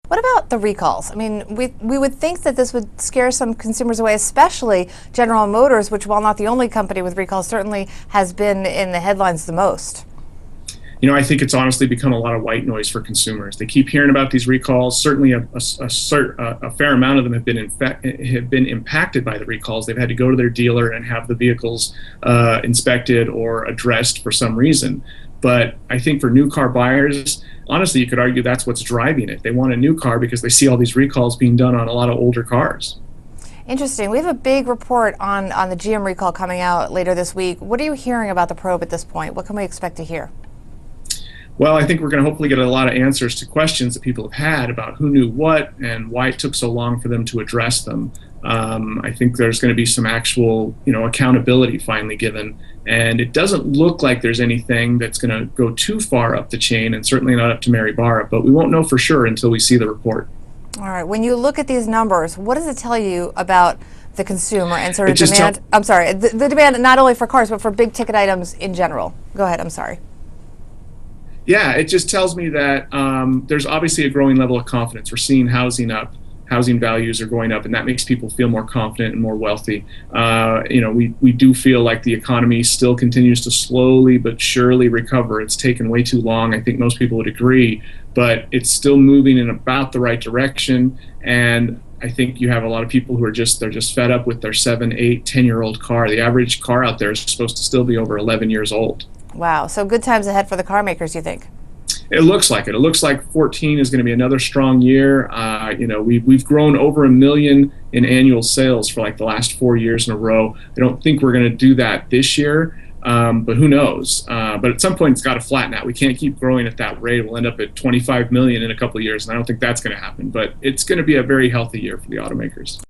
What about the recalls? I mean, we would think that this would scare some consumers away, especially General Motors, which, while not the only company with recalls, certainly has been in the headlines the most. You know, I think it's honestly become a lot of white noise for consumers. They keep hearing about these recalls. Certainly, a fair amount of them have been impacted by the recalls. They've had to go to their dealer and have the vehicles inspected or addressed for some reason. But I think for new car buyers, honestly, you could argue that's what's driving it. They want a new car because they see all these recalls being done on a lot of older cars. Interesting. We have a big report on the GM recall coming out later this week. What are you hearing about the probe at this point? What can we expect to hear? Well, I think we're going to hopefully get a lot of answers to questions that people have had about who knew what and why it took so long for them to address them. I think there's going to be some actual, accountability finally given, and it doesn't look like there's anything that's going to go too far up the chain, and certainly not up to Mary Barra, but we won't know for sure until we see the report. All right. When you look at these numbers, what does it tell you about the consumer and sort of demand? I'm sorry, the demand not only for cars but for big ticket items in general. Go ahead. I'm sorry. Yeah, it just tells me that there's obviously a growing level of confidence. We're seeing housing up, housing values are going up, and that makes people feel more confident and more wealthy. We do feel like the economy still continues to slowly but surely recover. It's taken way too long. I think most people would agree, but it's still moving in about the right direction. And I think you have a lot of people who are they're just fed up with their 7, 8, 10-year-old car. The average car out there is supposed to still be over 11 years old. Wow. So good times ahead for the car makers, you think? It looks like it. It looks like 14 is going to be another strong year. We've grown over 1 million in annual sales for like the last 4 years in a row. I don't think we're going to do that this year, but who knows? But at some point, it's got to flatten out. We can't keep growing at that rate. We'll end up at 25 million in a couple of years, and I don't think that's going to happen. But it's going to be a very healthy year for the automakers.